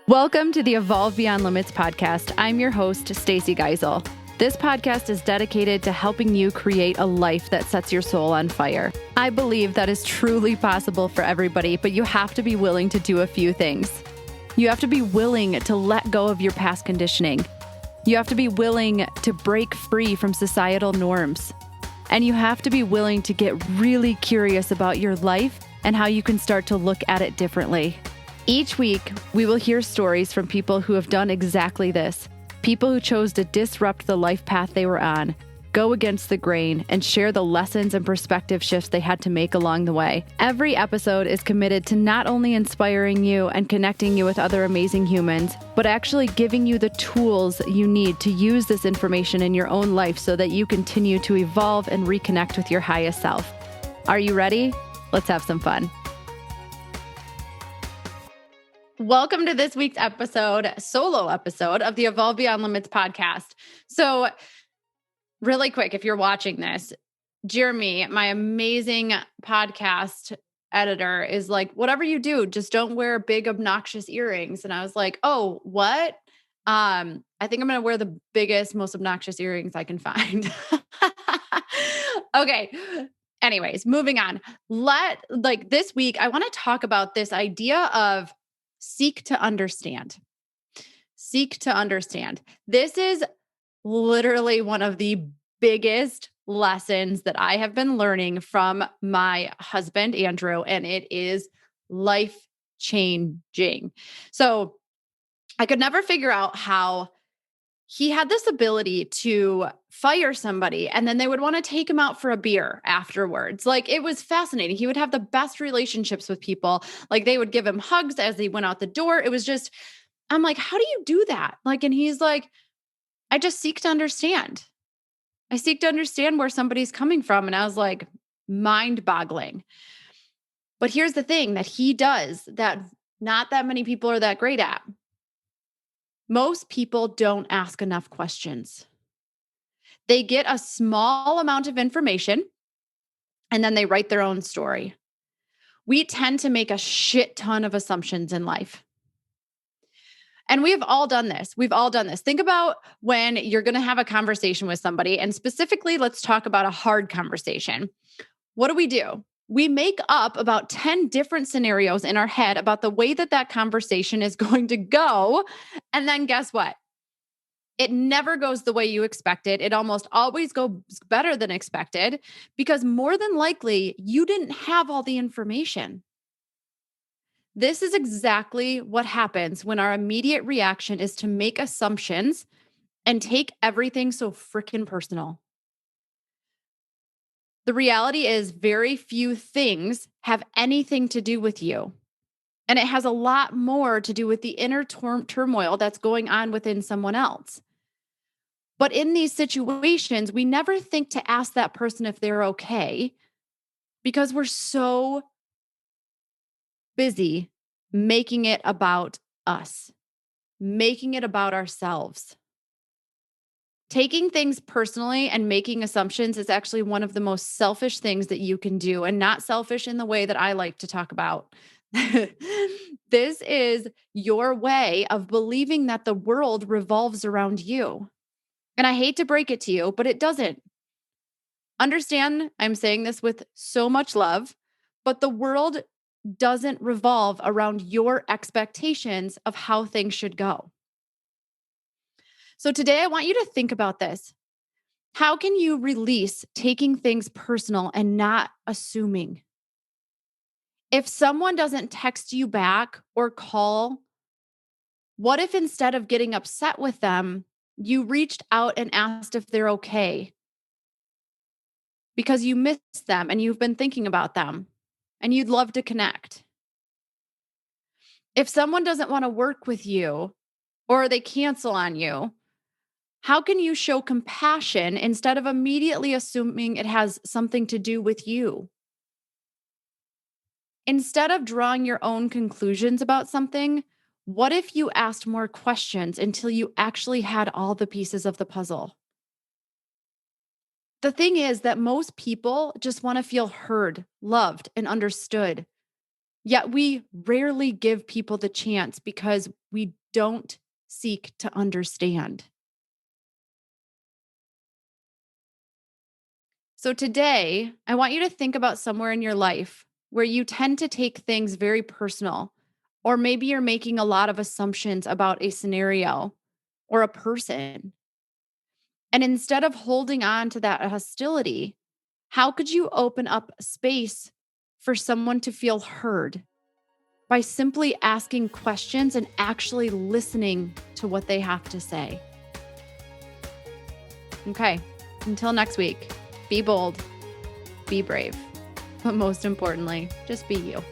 Welcome to the Evolve Beyond Limits podcast. I'm your host, Stacey Geisel. This podcast is dedicated to helping you create a life that sets your soul on fire. I believe that is truly possible for everybody, but you have to be willing to do a few things. You have to be willing to let go of your past conditioning. You have to be willing to break free from societal norms. And you have to be willing to get really curious about your life and how you can start to look at it differently. Each week, we will hear stories from people who have done exactly this. People who chose to disrupt the life path they were on, go against the grain, and share the lessons and perspective shifts they had to make along the way. Every episode is committed to not only inspiring you and connecting you with other amazing humans, but actually giving you the tools you need to use this information in your own life so that you continue to evolve and reconnect with your highest self. Are you ready? Let's have some fun. Welcome to this week's solo episode of the Evolve Beyond Limits podcast. So really quick, if you're watching this, Jeremy, my amazing podcast editor, is like, whatever you do, just don't wear big, obnoxious earrings. And I was like, oh, what? I think I'm going to wear the biggest, most obnoxious earrings I can find. Okay. Anyways, moving on. This week, I want to talk about this idea of seek to understand. Seek to understand. This is literally one of the biggest lessons that I have been learning from my husband, Andrew, and it is life-changing. So I could never figure out how he had this ability to fire somebody and then they would want to take him out for a beer afterwards. Like, it was fascinating. He would have the best relationships with people. Like, they would give him hugs as he went out the door. It was just, I'm like, how do you do that? Like, and he's like, I just seek to understand. I seek to understand where somebody's coming from. And I was like, mind-boggling. But here's the thing that he does that not that many people are that great at. Most people don't ask enough questions. They get a small amount of information and then they write their own story. We tend to make a shit ton of assumptions in life. And we have all done this. We've all done this. Think about when you're going to have a conversation with somebody, and specifically, let's talk about a hard conversation. What do? We make up about 10 different scenarios in our head about the way that conversation is going to go. And then guess what? It never goes the way you expected. It almost always goes better than expected because more than likely you didn't have all the information. This is exactly what happens when our immediate reaction is to make assumptions and take everything so freaking personal. The reality is very few things have anything to do with you. And it has a lot more to do with the inner turmoil that's going on within someone else. But in these situations, we never think to ask that person if they're okay because we're so busy making it about us, making it about ourselves. Taking things personally and making assumptions is actually one of the most selfish things that you can do, and not selfish in the way that I like to talk about. This is your way of believing that the world revolves around you. And I hate to break it to you, but it doesn't. Understand, I'm saying this with so much love, but the world doesn't revolve around your expectations of how things should go. So today I want you to think about this. How can you release taking things personal and not assuming? If someone doesn't text you back or call, what if instead of getting upset with them, you reached out and asked if they're okay? Because you miss them and you've been thinking about them and you'd love to connect. If someone doesn't want to work with you or they cancel on you, how can you show compassion instead of immediately assuming it has something to do with you? Instead of drawing your own conclusions about something, what if you asked more questions until you actually had all the pieces of the puzzle? The thing is that most people just want to feel heard, loved, and understood. Yet we rarely give people the chance because we don't seek to understand. So today, I want you to think about somewhere in your life where you tend to take things very personal, or maybe you're making a lot of assumptions about a scenario or a person. And instead of holding on to that hostility, how could you open up space for someone to feel heard by simply asking questions and actually listening to what they have to say? Okay, until next week, be bold, be brave, but most importantly, just be you.